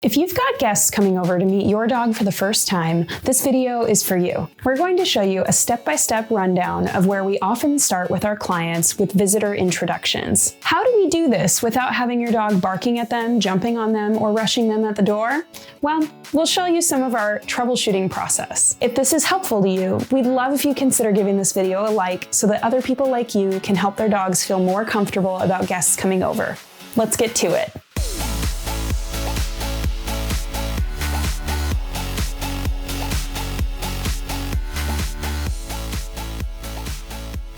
If you've got guests coming over to meet your dog for the first time, this video is for you. We're going to show you a step-by-step rundown of where we often start with our clients with visitor introductions. How do we do this without having your dog barking at them, jumping on them, or rushing them at the door? Well, we'll show you some of our troubleshooting process. If this is helpful to you, we'd love if you consider giving this video a like so that other people like you can help their dogs feel more comfortable about guests coming over. Let's get to it.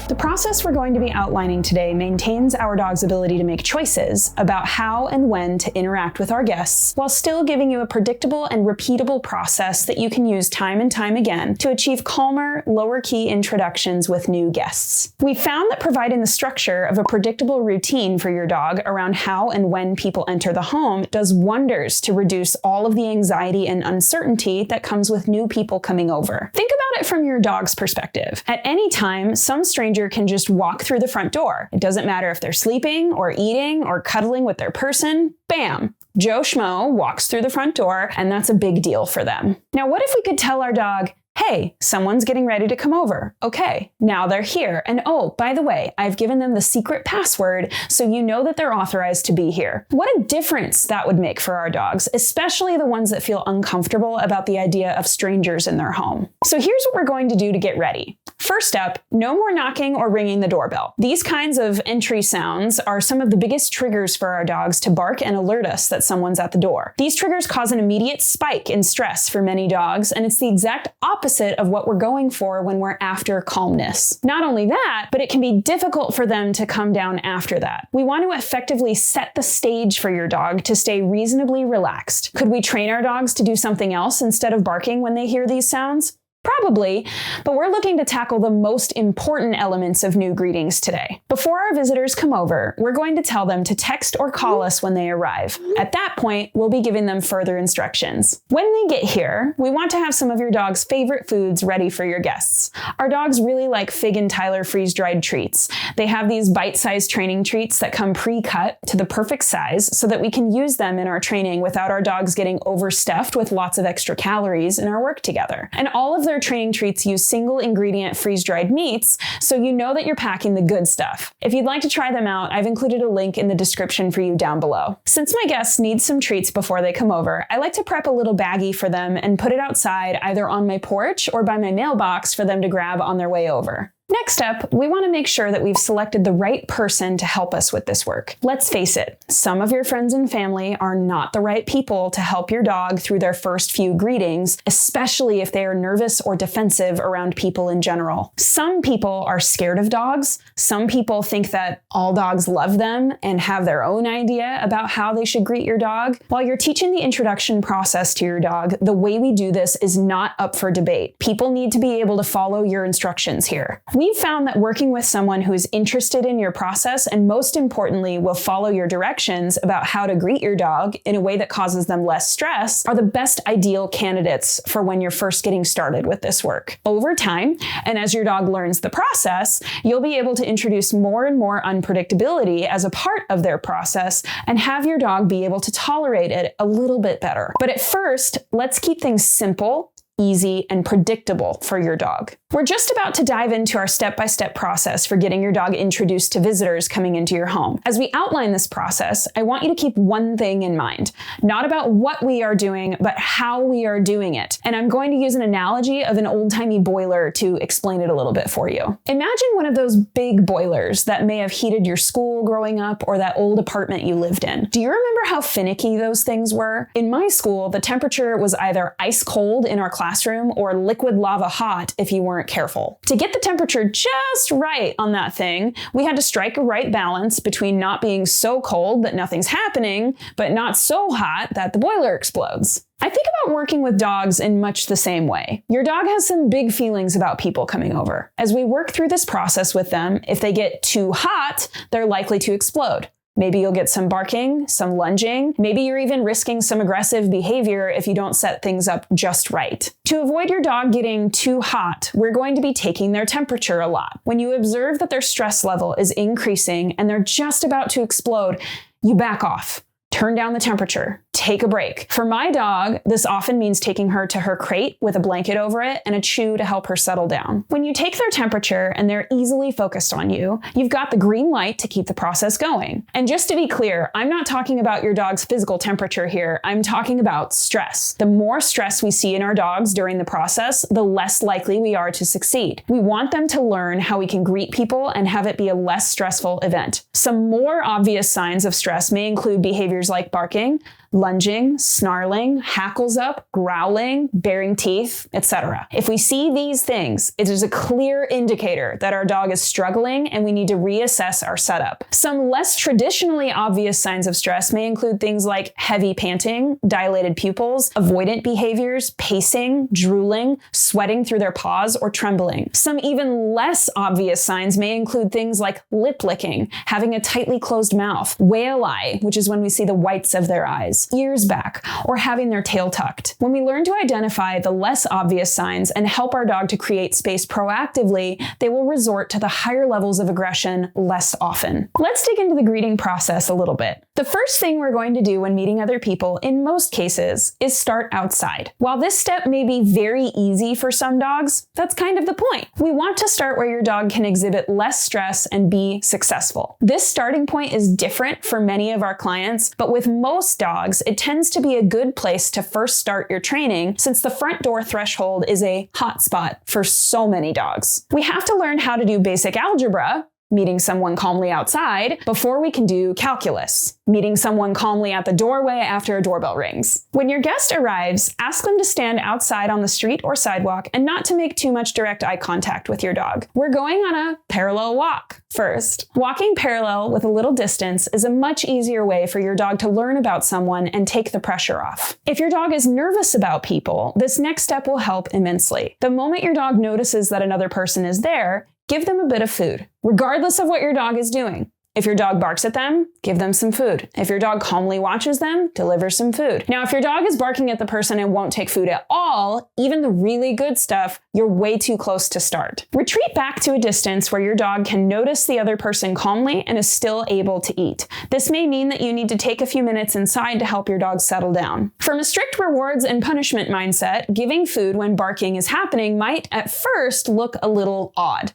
The process we're going to be outlining today maintains our dog's ability to make choices about how and when to interact with our guests, while still giving you a predictable and repeatable process that you can use time and time again to achieve calmer, lower-key introductions with new guests. We found that providing the structure of a predictable routine for your dog around how and when people enter the home does wonders to reduce all of the anxiety and uncertainty that comes with new people coming over. Think about it from your dog's perspective. At any time, some stranger can just walk through the front door. It doesn't matter if they're sleeping or eating or cuddling with their person. Bam! Joe Schmo walks through the front door, and that's a big deal for them. Now, what if we could tell our dog, hey, someone's getting ready to come over. Okay, now they're here. And oh, by the way, I've given them the secret password so you know that they're authorized to be here. What a difference that would make for our dogs, especially the ones that feel uncomfortable about the idea of strangers in their home. So here's what we're going to do to get ready. First up, no more knocking or ringing the doorbell. These kinds of entry sounds are some of the biggest triggers for our dogs to bark and alert us that someone's at the door. These triggers cause an immediate spike in stress for many dogs, and it's the exact opposite of what we're going for when we're after calmness. Not only that, but it can be difficult for them to come down after that. We want to effectively set the stage for your dog to stay reasonably relaxed. Could we train our dogs to do something else instead of barking when they hear these sounds? Probably, but we're looking to tackle the most important elements of new greetings today. Before our visitors come over, we're going to tell them to text or call us when they arrive. At that point, we'll be giving them further instructions. When they get here, we want to have some of your dog's favorite foods ready for your guests. Our dogs really like Fig and Tyler freeze-dried treats. They have these bite-sized training treats that come pre-cut to the perfect size so that we can use them in our training without our dogs getting overstuffed with lots of extra calories in our work together. And all of their training treats use single ingredient freeze-dried meats, so you know that you're packing the good stuff. If you'd like to try them out, I've included a link in the description for you down below. Since my guests need some treats before they come over, I like to prep a little baggie for them and put it outside either on my porch or by my mailbox for them to grab on their way over. Next up, we want to make sure that we've selected the right person to help us with this work. Let's face it, some of your friends and family are not the right people to help your dog through their first few greetings, especially if they are nervous or defensive around people in general. Some people are scared of dogs. Some people think that all dogs love them and have their own idea about how they should greet your dog. While you're teaching the introduction process to your dog, the way we do this is not up for debate. People need to be able to follow your instructions here. We've found that working with someone who is interested in your process and, most importantly, will follow your directions about how to greet your dog in a way that causes them less stress are the best ideal candidates for when you're first getting started with this work. Over time, and as your dog learns the process, you'll be able to introduce more and more unpredictability as a part of their process and have your dog be able to tolerate it a little bit better. But at first, let's keep things simple, easy, and predictable for your dog. We're just about to dive into our step-by-step process for getting your dog introduced to visitors coming into your home. As we outline this process, I want you to keep one thing in mind, not about what we are doing, but how we are doing it. And I'm going to use an analogy of an old-timey boiler to explain it a little bit for you. Imagine one of those big boilers that may have heated your school growing up or that old apartment you lived in. Do you remember how finicky those things were? In my school, the temperature was either ice cold in our classroom or liquid lava hot if you weren't careful. To get the temperature just right on that thing, we had to strike a right balance between not being so cold that nothing's happening, but not so hot that the boiler explodes. I think about working with dogs in much the same way. Your dog has some big feelings about people coming over. As we work through this process with them, if they get too hot, they're likely to explode. Maybe you'll get some barking, some lunging. Maybe you're even risking some aggressive behavior if you don't set things up just right. To avoid your dog getting too hot, we're going to be taking their temperature a lot. When you observe that their stress level is increasing and they're just about to explode, you back off. Turn down the temperature. take a break. For my dog, this often means taking her to her crate with a blanket over it and a chew to help her settle down. When you take their temperature and they're easily focused on you, you've got the green light to keep the process going. And just to be clear, I'm not talking about your dog's physical temperature here. I'm talking about stress. The more stress we see in our dogs during the process, the less likely we are to succeed. We want them to learn how we can greet people and have it be a less stressful event. Some more obvious signs of stress may include behaviors like barking, lunging, snarling, hackles up, growling, baring teeth, etc. If we see these things, it is a clear indicator that our dog is struggling and we need to reassess our setup. Some less traditionally obvious signs of stress may include things like heavy panting, dilated pupils, avoidant behaviors, pacing, drooling, sweating through their paws, or trembling. Some even less obvious signs may include things like lip licking, having a tightly closed mouth, whale eye, which is when we see the whites of their eyes, ears back, or having their tail tucked. When we learn to identify the less obvious signs and help our dog to create space proactively, they will resort to the higher levels of aggression less often. Let's dig into the greeting process a little bit. The first thing we're going to do when meeting other people, in most cases, is start outside. While this step may be very easy for some dogs, that's kind of the point. We want to start where your dog can exhibit less stress and be successful. This starting point is different for many of our clients, but with most dogs, it tends to be a good place to first start your training since the front door threshold is a hot spot for so many dogs. We have to learn how to do basic algebra, meeting someone calmly outside, before we can do calculus, meeting someone calmly at the doorway after a doorbell rings. When your guest arrives, ask them to stand outside on the street or sidewalk and not to make too much direct eye contact with your dog. We're going on a parallel walk first. Walking parallel with a little distance is a much easier way for your dog to learn about someone and take the pressure off. If your dog is nervous about people, this next step will help immensely. The moment your dog notices that another person is there, give them a bit of food, regardless of what your dog is doing. If your dog barks at them, give them some food. If your dog calmly watches them, deliver some food. Now, if your dog is barking at the person and won't take food at all, even the really good stuff, you're way too close to start. Retreat back to a distance where your dog can notice the other person calmly and is still able to eat. This may mean that you need to take a few minutes inside to help your dog settle down. From a strict rewards and punishment mindset, giving food when barking is happening might at first look a little odd.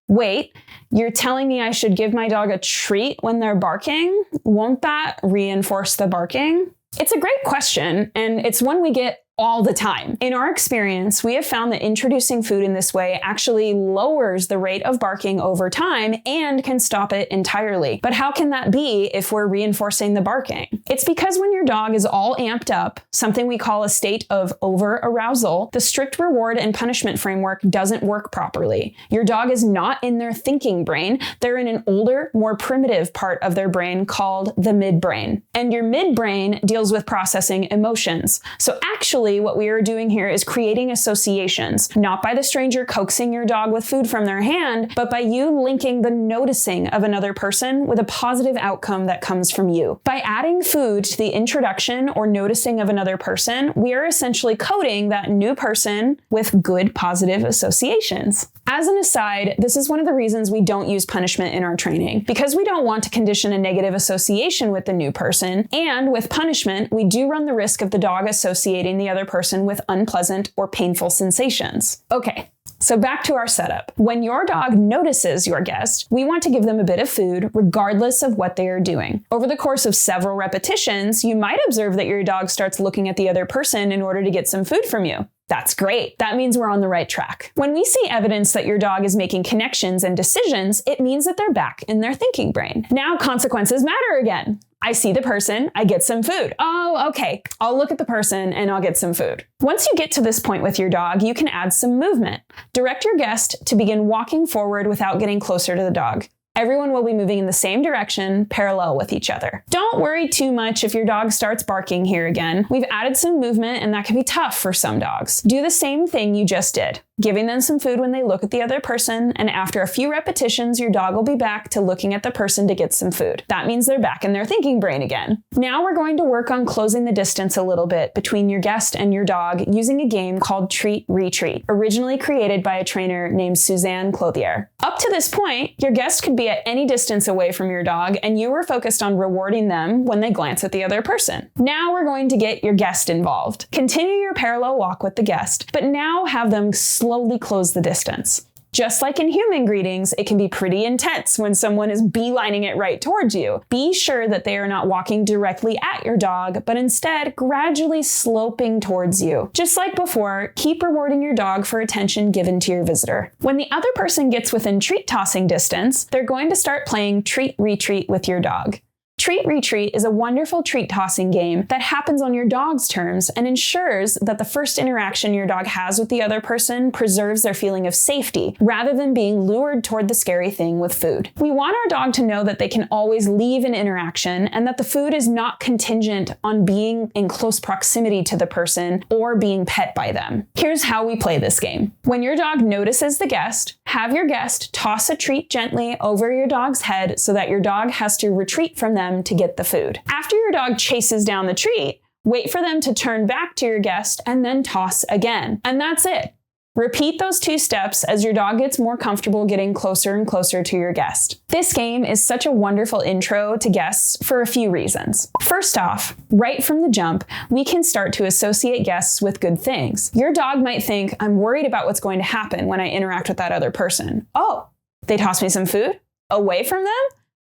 Wait, you're telling me I should give my dog a treat when they're barking? Won't that reinforce the barking? It's a great question, and it's one we get all the time. In our experience, we have found that introducing food in this way actually lowers the rate of barking over time and can stop it entirely. But how can that be if we're reinforcing the barking? It's because when your dog is all amped up, something we call a state of over-arousal, the strict reward and punishment framework doesn't work properly. Your dog is not in their thinking brain. They're in an older, more primitive part of their brain called the midbrain. And your midbrain deals with processing emotions. So actually, what we are doing here is creating associations, not by the stranger coaxing your dog with food from their hand, but by you linking the noticing of another person with a positive outcome that comes from you. By adding food to the introduction or noticing of another person, we are essentially coding that new person with good positive associations. As an aside, this is one of the reasons we don't use punishment in our training, because we don't want to condition a negative association with the new person, and with punishment, we do run the risk of the dog associating the other person with unpleasant or painful sensations. Okay, so back to our setup. When your dog notices your guest, we want to give them a bit of food regardless of what they are doing. Over the course of several repetitions, you might observe that your dog starts looking at the other person in order to get some food from you. That's great. That means we're on the right track. When we see evidence that your dog is making connections and decisions, it means that they're back in their thinking brain. Now consequences matter again. I see the person, I get some food. Oh, okay. I'll look at the person and I'll get some food. Once you get to this point with your dog, you can add some movement. Direct your guest to begin walking forward without getting closer to the dog. Everyone will be moving in the same direction, parallel with each other. Don't worry too much if your dog starts barking here again. We've added some movement and that can be tough for some dogs. Do the same thing you just did. giving them some food when they look at the other person, and after a few repetitions, your dog will be back to looking at the person to get some food. That means they're back in their thinking brain again. Now we're going to work on closing the distance a little bit between your guest and your dog using a game called Treat Retreat, originally created by a trainer named Suzanne Clothier. Up to this point, your guest could be at any distance away from your dog, and you were focused on rewarding them when they glance at the other person. Now we're going to get your guest involved. Continue your parallel walk with the guest, but now have them slowly close the distance. Just like in human greetings, it can be pretty intense when someone is beelining it right towards you. Be sure that they are not walking directly at your dog, but instead gradually sloping towards you. Just like before, keep rewarding your dog for attention given to your visitor. When the other person gets within treat tossing distance, they're going to start playing Treat Retreat with your dog. Treat Retreat is a wonderful treat tossing game that happens on your dog's terms and ensures that the first interaction your dog has with the other person preserves their feeling of safety rather than being lured toward the scary thing with food. We want our dog to know that they can always leave an interaction and that the food is not contingent on being in close proximity to the person or being pet by them. Here's how we play this game. When your dog notices the guest, have your guest toss a treat gently over your dog's head so that your dog has to retreat from them to get the food. After your dog chases down the treat, wait for them to turn back to your guest and then toss again. And that's it. Repeat those 2 steps as your dog gets more comfortable getting closer and closer to your guest. This game is such a wonderful intro to guests for a few reasons. First off, right from the jump, we can start to associate guests with good things. Your dog might think, I'm worried about what's going to happen when I interact with that other person. Oh, they toss me some food? Away from them?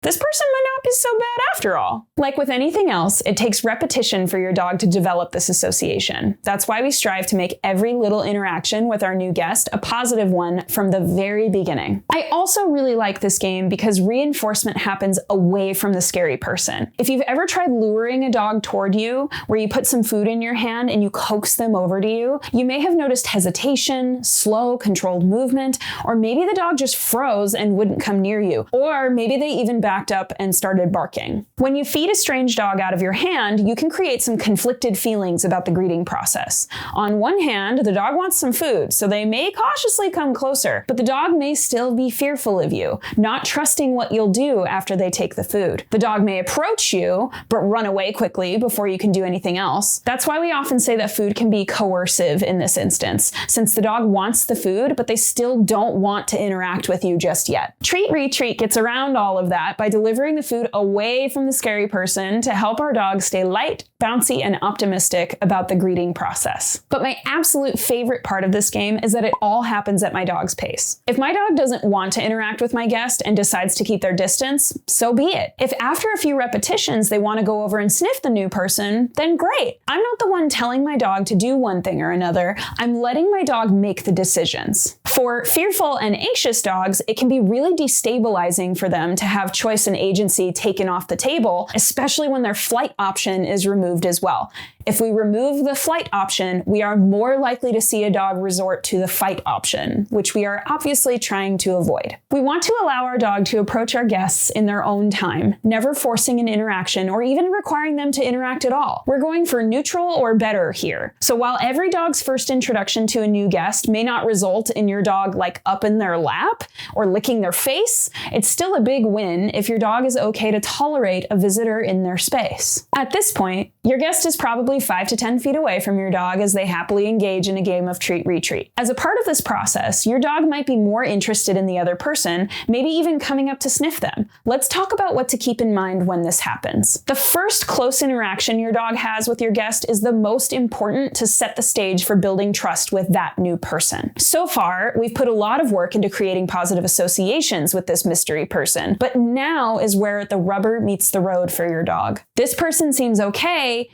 This person might not be so bad after all. Like with anything else, it takes repetition for your dog to develop this association. That's why we strive to make every little interaction with our new guest a positive one from the very beginning. I also really like this game because reinforcement happens away from the scary person. If you've ever tried luring a dog toward you, where you put some food in your hand and you coax them over to you, you may have noticed hesitation, slow, controlled movement, or maybe the dog just froze and wouldn't come near you, or maybe they even backed up and started barking. When you feed a strange dog out of your hand, you can create some conflicted feelings about the greeting process. On one hand, the dog wants some food, so they may cautiously come closer, but the dog may still be fearful of you, not trusting what you'll do after they take the food. The dog may approach you, but run away quickly before you can do anything else. That's why we often say that food can be coercive in this instance, since the dog wants the food, but they still don't want to interact with you just yet. Treat Retreat gets around all of that by delivering the food away from the scary person to help our dogs stay light, bouncy, and optimistic about the greeting process. But my absolute favorite part of this game is that it all happens at my dog's pace. If my dog doesn't want to interact with my guest and decides to keep their distance, so be it. If after a few repetitions they want to go over and sniff the new person, then great. I'm not the one telling my dog to do one thing or another. I'm letting my dog make the decisions. For fearful and anxious dogs, it can be really destabilizing for them to have choice and agency taken off the table, especially when their flight option is removed as well. If we remove the flight option, we are more likely to see a dog resort to the fight option, which we are obviously trying to avoid. We want to allow our dog to approach our guests in their own time, never forcing an interaction or even requiring them to interact at all. We're going for neutral or better here. So while every dog's first introduction to a new guest may not result in your dog like up in their lap or licking their face, it's still a big win if your dog is okay to tolerate a visitor in their space. At this point, your guest is probably 5 to 10 feet away from your dog as they happily engage in a game of Treat Retreat. As a part of this process, your dog might be more interested in the other person, maybe even coming up to sniff them. Let's talk about what to keep in mind when this happens. The first close interaction your dog has with your guest is the most important to set the stage for building trust with that new person. So far, we've put a lot of work into creating positive associations with this mystery person, but now is where the rubber meets the road for your dog. This person seems okay,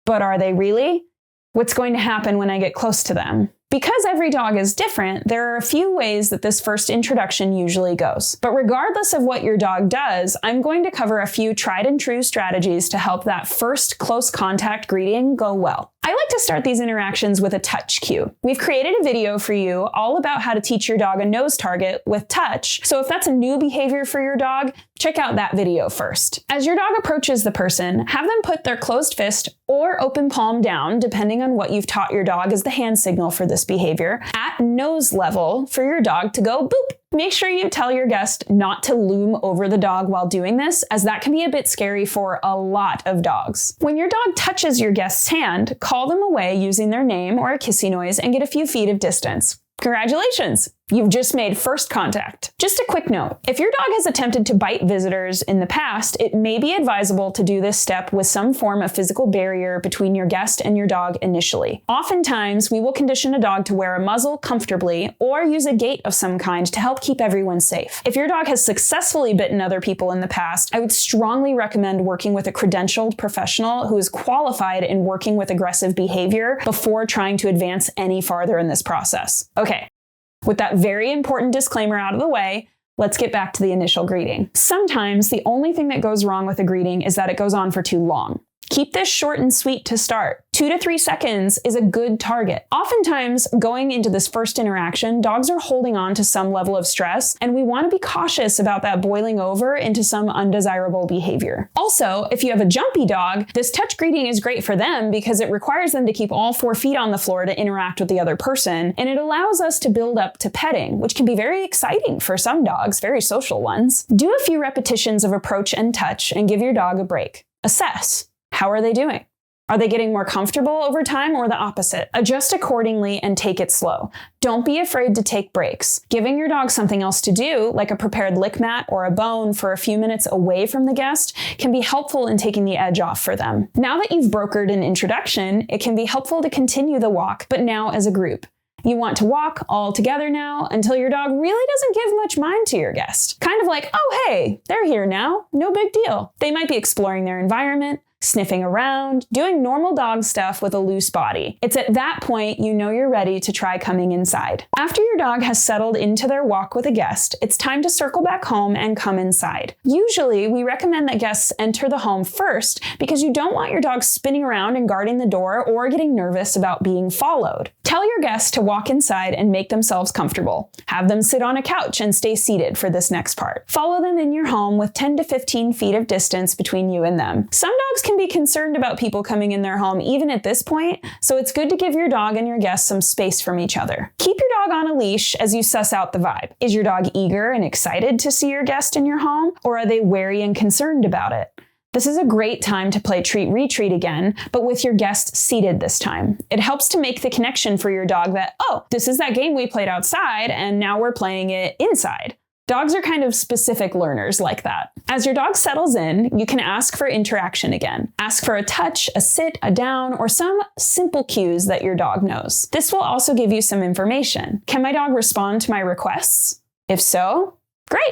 but are they really? What's going to happen when I get close to them? Because every dog is different, there are a few ways that this first introduction usually goes. But regardless of what your dog does, I'm going to cover a few tried and true strategies to help that first close contact greeting go well. I like to start these interactions with a touch cue. We've created a video for you all about how to teach your dog a nose target with touch, so if that's a new behavior for your dog, check out that video first. As your dog approaches the person, have them put their closed fist or open palm down, depending on what you've taught your dog as the hand signal for this behavior, at nose level for your dog to go boop. Make sure you tell your guest not to loom over the dog while doing this, as that can be a bit scary for a lot of dogs. When your dog touches your guest's hand, call them away using their name or a kissy noise and get a few feet of distance. Congratulations! You've just made first contact. Just a quick note, if your dog has attempted to bite visitors in the past, it may be advisable to do this step with some form of physical barrier between your guest and your dog initially. Oftentimes, we will condition a dog to wear a muzzle comfortably or use a gate of some kind to help keep everyone safe. If your dog has successfully bitten other people in the past, I would strongly recommend working with a credentialed professional who is qualified in working with aggressive behavior before trying to advance any farther in this process. Okay. With that very important disclaimer out of the way, let's get back to the initial greeting. Sometimes the only thing that goes wrong with a greeting is that it goes on for too long. Keep this short and sweet to start. 2 to 3 seconds is a good target. Oftentimes, going into this first interaction, dogs are holding on to some level of stress, and we want to be cautious about that boiling over into some undesirable behavior. Also, if you have a jumpy dog, this touch greeting is great for them because it requires them to keep all 4 feet on the floor to interact with the other person, and it allows us to build up to petting, which can be very exciting for some dogs, very social ones. Do a few repetitions of approach and touch and give your dog a break. Assess. How are they doing? Are they getting more comfortable over time or the opposite? Adjust accordingly and take it slow. Don't be afraid to take breaks. Giving your dog something else to do, like a prepared lick mat or a bone for a few minutes away from the guest, can be helpful in taking the edge off for them. Now that you've brokered an introduction, it can be helpful to continue the walk, but now as a group. You want to walk all together now until your dog really doesn't give much mind to your guest. Kind of like, oh hey, they're here now, no big deal. They might be exploring their environment, sniffing around, doing normal dog stuff with a loose body. It's at that point you know you're ready to try coming inside. After your dog has settled into their walk with a guest, it's time to circle back home and come inside. Usually, we recommend that guests enter the home first because you don't want your dog spinning around and guarding the door or getting nervous about being followed. Tell your guests to walk inside and make themselves comfortable. Have them sit on a couch and stay seated for this next part. Follow them in your home with 10 to 15 feet of distance between you and them. Some dogs can be concerned about people coming in their home even at this point, so it's good to give your dog and your guests some space from each other. Keep your dog on a leash as you suss out the vibe. Is your dog eager and excited to see your guest in your home, or are they wary and concerned about it? This is a great time to play treat-retreat again, but with your guest seated this time. It helps to make the connection for your dog that, oh, this is that game we played outside and now we're playing it inside. Dogs are kind of specific learners like that. As your dog settles in, you can ask for interaction again. Ask for a touch, a sit, a down, or some simple cues that your dog knows. This will also give you some information. Can my dog respond to my requests? If so, great.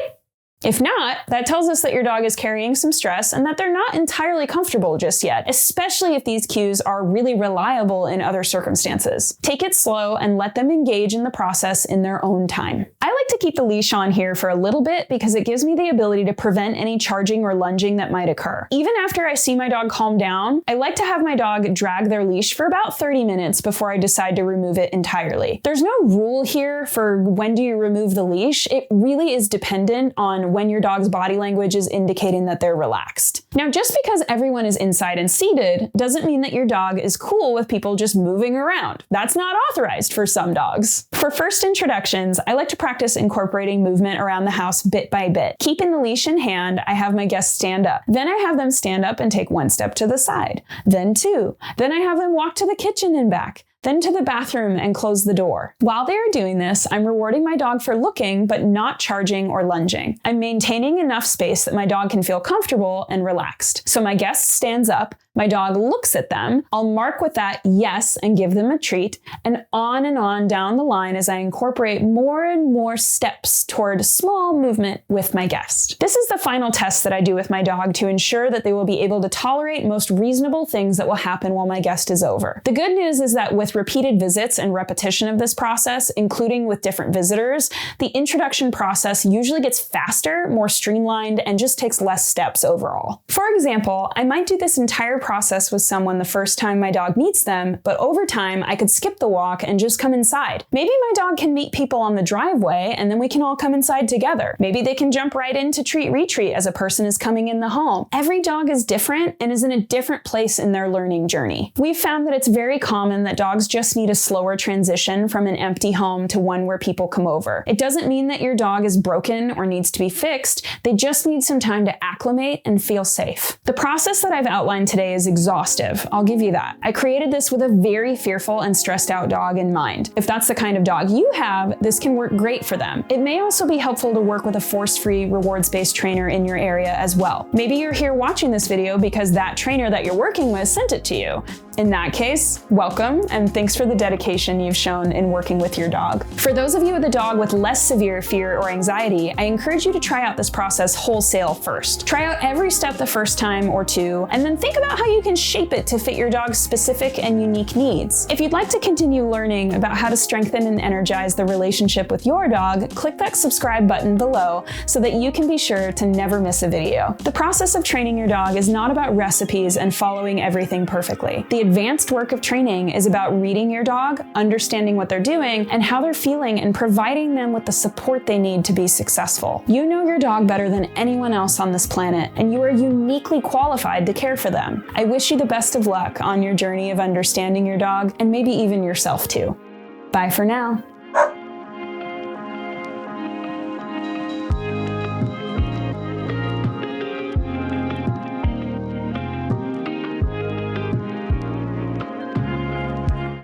If not, that tells us that your dog is carrying some stress and that they're not entirely comfortable just yet, especially if these cues are really reliable in other circumstances. Take it slow and let them engage in the process in their own time. I like to keep the leash on here for a little bit because it gives me the ability to prevent any charging or lunging that might occur. Even after I see my dog calm down, I like to have my dog drag their leash for about 30 minutes before I decide to remove it entirely. There's no rule here for when do you remove the leash. It really is dependent on when your dog's body language is indicating that they're relaxed. Now, just because everyone is inside and seated doesn't mean that your dog is cool with people just moving around. That's not authorized for some dogs. For first introductions, I like to practice incorporating movement around the house bit by bit. Keeping the leash in hand, I have my guests stand up. Then I have them stand up and take 1 step to the side. Then 2. Then I have them walk to the kitchen and back. Then to the bathroom and close the door. While they are doing this, I'm rewarding my dog for looking, but not charging or lunging. I'm maintaining enough space that my dog can feel comfortable and relaxed. So my guest stands up, my dog looks at them, I'll mark with that yes and give them a treat, and on down the line as I incorporate more and more steps toward small movement with my guest. This is the final test that I do with my dog to ensure that they will be able to tolerate most reasonable things that will happen while my guest is over. The good news is that with repeated visits and repetition of this process, including with different visitors, the introduction process usually gets faster, more streamlined, and just takes less steps overall. For example, I might do this entire process with someone the first time my dog meets them, but over time I could skip the walk and just come inside. Maybe my dog can meet people on the driveway and then we can all come inside together. Maybe they can jump right into treat retreat as a person is coming in the home. Every dog is different and is in a different place in their learning journey. We've found that it's very common that dogs just need a slower transition from an empty home to one where people come over. It doesn't mean that your dog is broken or needs to be fixed. They just need some time to acclimate and feel safe. The process that I've outlined today is exhaustive. I'll give you that. I created this with a very fearful and stressed out dog in mind. If that's the kind of dog you have, this can work great for them. It may also be helpful to work with a force-free, rewards-based trainer in your area as well. Maybe you're here watching this video because that trainer that you're working with sent it to you. In that case, welcome, and thanks for the dedication you've shown in working with your dog. For those of you with a dog with less severe fear or anxiety, I encourage you to try out this process wholesale first. Try out every step the first time or two, and then think about how you can shape it to fit your dog's specific and unique needs. If you'd like to continue learning about how to strengthen and energize the relationship with your dog, click that subscribe button below so that you can be sure to never miss a video. The process of training your dog is not about recipes and following everything perfectly. The advanced work of training is about reading your dog, understanding what they're doing and how they're feeling, and providing them with the support they need to be successful. You know your dog better than anyone else on this planet, and you are uniquely qualified to care for them. I wish you the best of luck on your journey of understanding your dog, and maybe even yourself too. Bye for now.